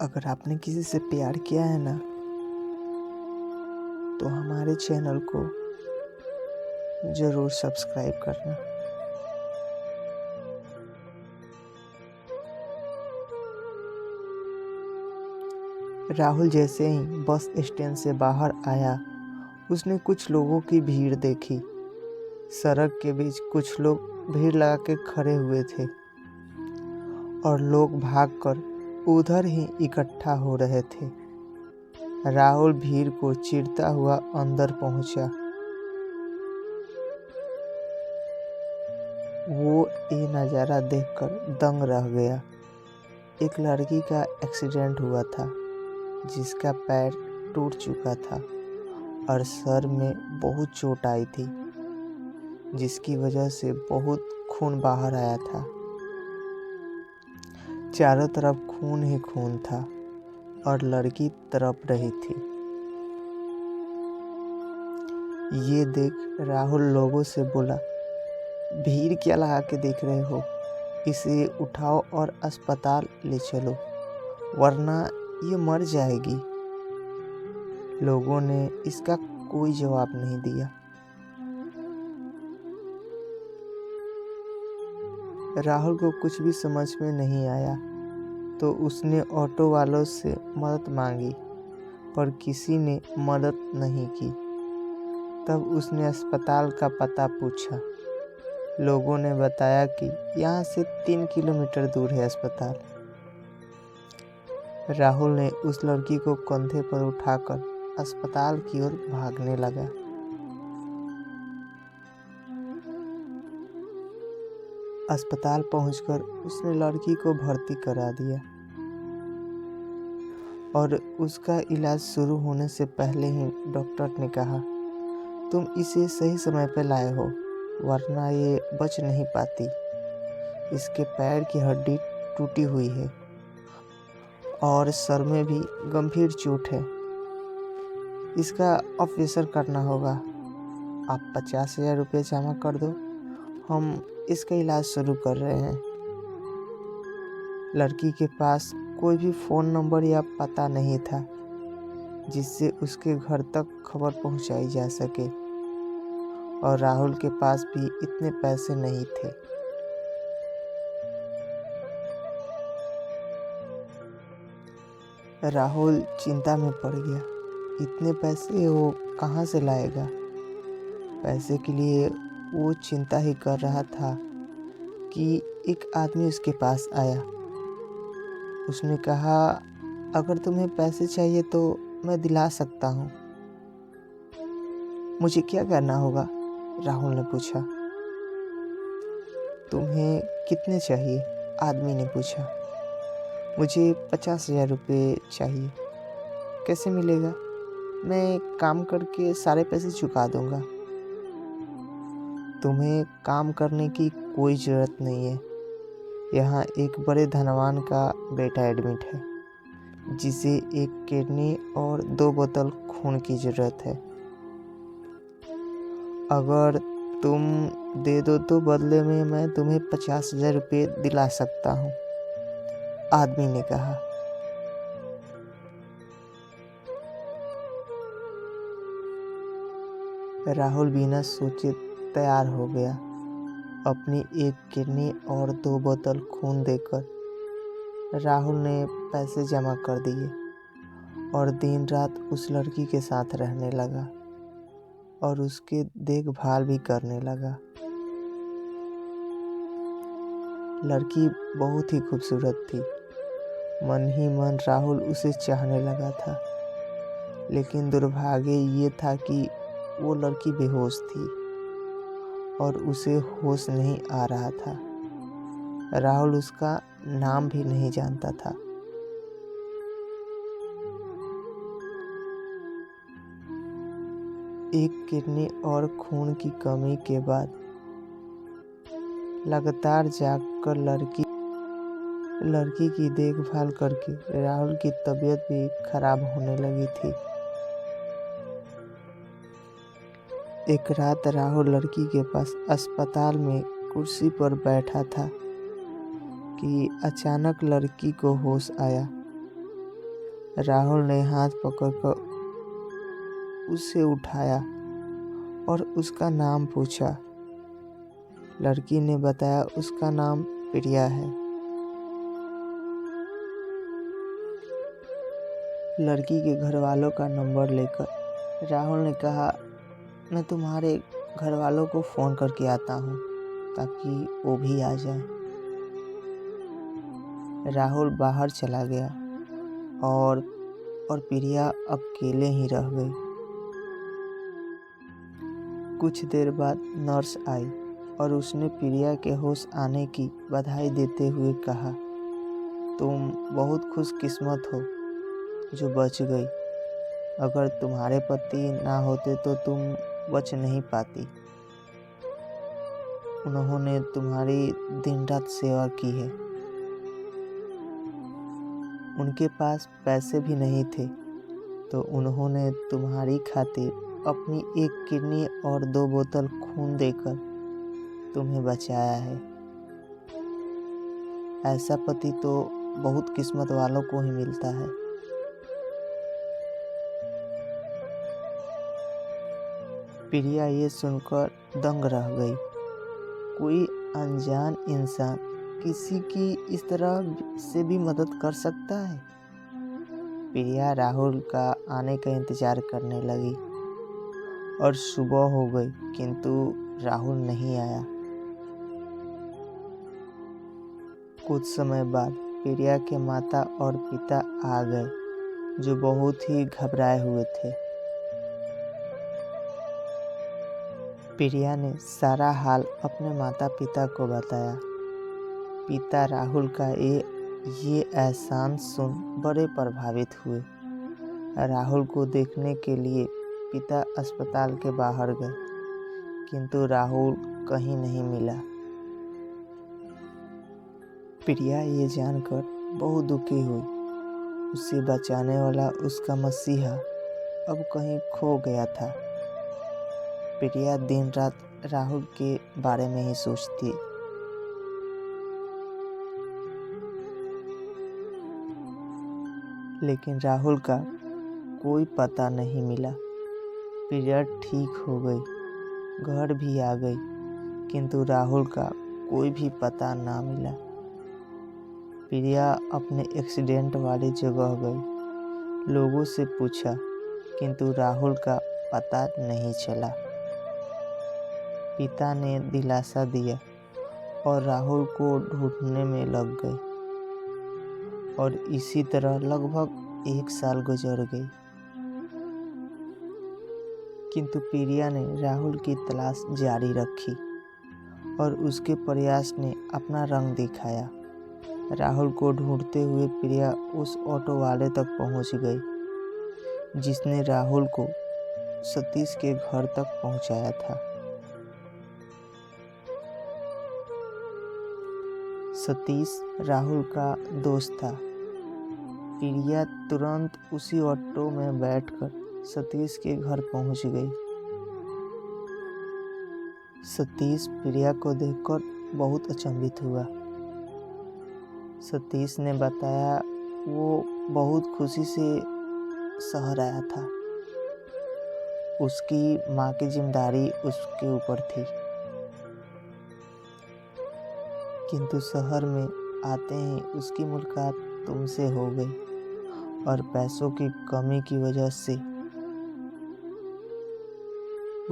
अगर आपने किसी से प्यार किया है ना, तो हमारे चैनल को ज़रूर सब्सक्राइब करना। राहुल जैसे ही बस स्टैंड से बाहर आया, उसने कुछ लोगों की भीड़ देखी। सड़क के बीच कुछ लोग भीड़ लगा के खड़े हुए थे और लोग भागकर उधर ही इकट्ठा हो रहे थे। राहुल भीड़ को चीरता हुआ अंदर पहुंचा। वो ये नज़ारा देखकर दंग रह गया। एक लड़की का एक्सीडेंट हुआ था, जिसका पैर टूट चुका था और सर में बहुत चोट आई थी, जिसकी वजह से बहुत खून बाहर आया था। चारों तरफ खून ही खून था और लड़की तड़प रही थी। ये देख राहुल लोगों से बोला, भीड़ क्या लगा के देख रहे हो? इसे उठाओ और अस्पताल ले चलो, वरना ये मर जाएगी। लोगों ने इसका कोई जवाब नहीं दिया। राहुल को कुछ भी समझ में नहीं आया, तो उसने ऑटो वालों से मदद मांगी, पर किसी ने मदद नहीं की। तब उसने अस्पताल का पता पूछा। लोगों ने बताया कि यहाँ से 3 किलोमीटर दूर है अस्पताल। राहुल ने उस लड़की को कंधे पर उठाकर अस्पताल की ओर भागने लगा। अस्पताल पहुंचकर उसने लड़की को भर्ती करा दिया और उसका इलाज शुरू होने से पहले ही डॉक्टर ने कहा, तुम इसे सही समय पर लाए हो, वरना ये बच नहीं पाती। इसके पैर की हड्डी टूटी हुई है और सर में भी गंभीर चोट है। इसका ऑपरेशन करना होगा। आप 50,000 रुपये जमा कर दो, हम इसका इलाज शुरू कर रहे हैं। लड़की के पास कोई भी फ़ोन नंबर या पता नहीं था जिससे उसके घर तक खबर पहुंचाई जा सके, और राहुल के पास भी इतने पैसे नहीं थे। राहुल चिंता में पड़ गया। इतने पैसे वो कहाँ से लाएगा? पैसे के लिए वो चिंता ही कर रहा था कि एक आदमी उसके पास आया। उसने कहा, अगर तुम्हें पैसे चाहिए तो मैं दिला सकता हूँ। मुझे क्या करना होगा? राहुल ने पूछा। तुम्हें कितने चाहिए? आदमी ने पूछा। मुझे 50,000 रुपये चाहिए। कैसे मिलेगा? मैं काम करके सारे पैसे चुका दूंगा। तुम्हें काम करने की कोई ज़रूरत नहीं है। यहाँ एक बड़े धनवान का बेटा एडमिट है, जिसे एक किडनी और 2 बोतल खून की ज़रूरत है। अगर तुम दे दो तो बदले में मैं तुम्हें 50,000 रुपये दिला सकता हूँ, आदमी ने कहा। राहुल बिना सोचे तैयार हो गया। अपनी एक किडनी और 2 बोतल खून देकर राहुल ने पैसे जमा कर दिए और दिन रात उस लड़की के साथ रहने लगा और उसकी देखभाल भी करने लगा। लड़की बहुत ही खूबसूरत थी। मन ही मन राहुल उसे चाहने लगा था, लेकिन दुर्भाग्य ये था कि वो लड़की बेहोश थी और उसे होश नहीं आ रहा था। राहुल उसका नाम भी नहीं जानता था। एक किडनी और खून की कमी के बाद लगातार जागकर लड़की की देखभाल करके राहुल की तबीयत भी खराब होने लगी थी। एक रात राहुल लड़की के पास अस्पताल में कुर्सी पर बैठा था कि अचानक लड़की को होश आया राहुल ने हाथ पकड़कर उसे उठाया और उसका नाम पूछा। लड़की ने बताया उसका नाम प्रिया है। लड़की के घर वालों का नंबर लेकर राहुल ने कहा, मैं तुम्हारे घर वालों को फ़ोन करके आता हूँ ताकि वो भी आ जाए। राहुल बाहर चला गया और प्रिया अकेले ही रह गई। कुछ देर बाद नर्स आई और उसने प्रिया के होश आने की बधाई देते हुए कहा, तुम बहुत खुशकिस्मत हो जो बच गई। अगर तुम्हारे पति ना होते तो तुम बच नहीं पाती। उन्होंने तुम्हारी दिन रात सेवा की है। उनके पास पैसे भी नहीं थे तो उन्होंने तुम्हारी खातिर अपनी एक किडनी और 2 बोतल खून देकर तुम्हें बचाया है। ऐसा पति तो बहुत किस्मत वालों को ही मिलता है। प्रिया ये सुनकर दंग रह गई। कोई अनजान इंसान किसी की इस तरह से भी मदद कर सकता है। प्रिया राहुल का आने का इंतजार करने लगी और सुबह हो गई किंतु राहुल नहीं आया। कुछ समय बाद प्रिया के माता और पिता आ गए जो बहुत ही घबराए हुए थे। प्रिया ने सारा हाल अपने माता पिता को बताया। पिता राहुल का ये एहसान सुन बड़े प्रभावित हुए। राहुल को देखने के लिए पिता अस्पताल के बाहर गए किंतु राहुल कहीं नहीं मिला। प्रिया ये जानकर बहुत दुखी हुई। उसे बचाने वाला उसका मसीहा अब कहीं खो गया था। प्रिया दिन रात राहुल के बारे में ही सोचती। लेकिन राहुल का कोई पता नहीं मिला। प्रिया ठीक हो गई, घर भी आ गई किंतु राहुल का कोई भी पता ना मिला। प्रिया अपने एक्सीडेंट वाली जगह गई, लोगों से पूछा किंतु राहुल का पता नहीं चला। पिता ने दिलासा दिया और राहुल को ढूंढने में लग गए और इसी तरह लगभग 1 साल गुजर गई किंतु प्रिया ने राहुल की तलाश जारी रखी और उसके प्रयास ने अपना रंग दिखाया। राहुल को ढूंढते हुए प्रिया उस ऑटो वाले तक पहुंच गई जिसने राहुल को सतीश के घर तक पहुंचाया था। सतीश राहुल का दोस्त था। प्रिया तुरंत उसी ऑटो में बैठकर सतीश के घर पहुंच गई। सतीश प्रिया को देखकर बहुत अचंभित हुआ। सतीश ने बताया वो बहुत खुशी से शहर आया था। उसकी माँ की जिम्मेदारी उसके ऊपर थी किंतु शहर में आते ही उसकी मुलाकात तुमसे हो गई और पैसों की कमी की वजह से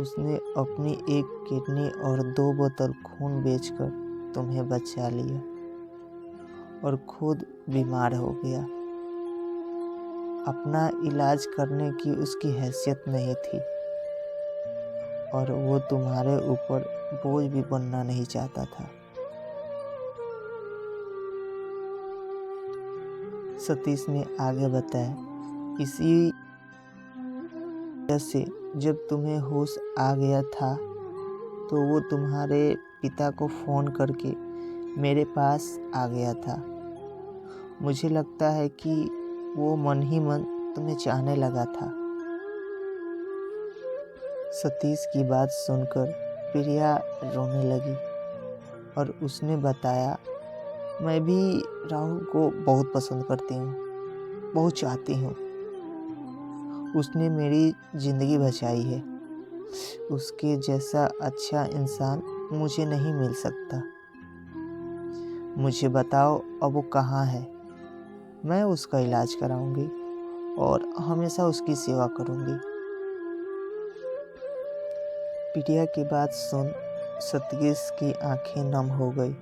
उसने अपनी एक किडनी और 2 बोतल खून बेचकर तुम्हें बचा लिया और खुद बीमार हो गया। अपना इलाज करने की उसकी हैसियत नहीं थी और वो तुम्हारे ऊपर बोझ भी बनना नहीं चाहता था। सतीश ने आगे बताया, इसी वजह से जब तुम्हें होश आ गया था तो वो तुम्हारे पिता को फ़ोन करके मेरे पास आ गया था। मुझे लगता है कि वो मन ही मन तुम्हें चाहने लगा था। सतीश की बात सुनकर प्रिया रोने लगी और उसने बताया, मैं भी राहुल को बहुत पसंद करती हूँ। बहुत चाहती हूँ। उसने मेरी ज़िंदगी बचाई है। उसके जैसा अच्छा इंसान मुझे नहीं मिल सकता। मुझे बताओ अब वो कहाँ है। मैं उसका इलाज कराऊंगी और हमेशा उसकी सेवा करूंगी। प्रिया की बात सुन सतीश की आंखें नम हो गई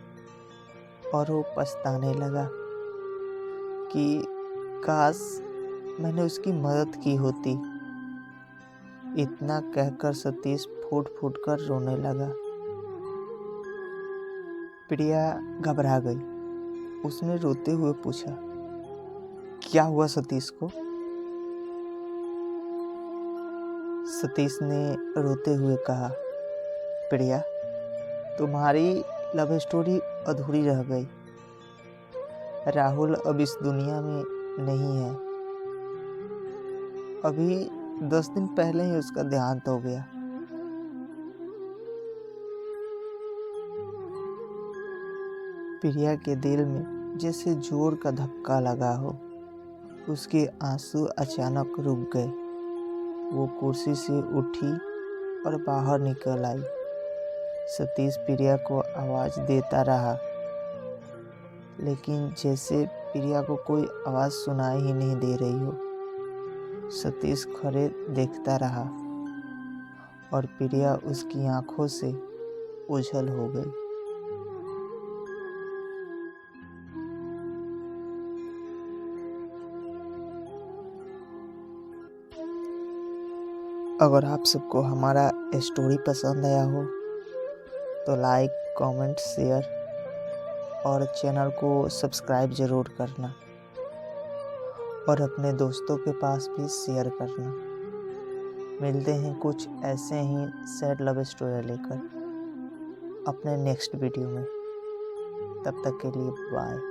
और वो पछताने लगा कि काश मैंने उसकी मदद की होती। इतना कहकर सतीश फूट फूट कर रोने लगा। प्रिया घबरा गई। उसने रोते हुए पूछा, क्या हुआ सतीश को? सतीश ने रोते हुए कहा, प्रिया, तुम्हारी लव स्टोरी अधूरी रह गई। राहुल अब इस दुनिया में नहीं है। अभी 10 दिन पहले ही उसका देहांत हो गया। प्रिया के दिल में जैसे जोर का धक्का लगा हो। उसके आंसू अचानक रुक गए। वो कुर्सी से उठी और बाहर निकल आई। सतीश प्रिया को आवाज़ देता रहा, लेकिन जैसे प्रिया को कोई आवाज़ सुनाई ही नहीं दे रही हो। सतीश खड़े देखता रहा और प्रिया उसकी आंखों से ओझल हो गई। अगर आप सबको हमारा स्टोरी पसंद आया हो तो लाइक, कमेंट, शेयर और चैनल को सब्सक्राइब ज़रूर करना और अपने दोस्तों के पास भी शेयर करना। मिलते हैं कुछ ऐसे ही सैड लव स्टोरी लेकर अपने नेक्स्ट वीडियो में। तब तक के लिए बाय।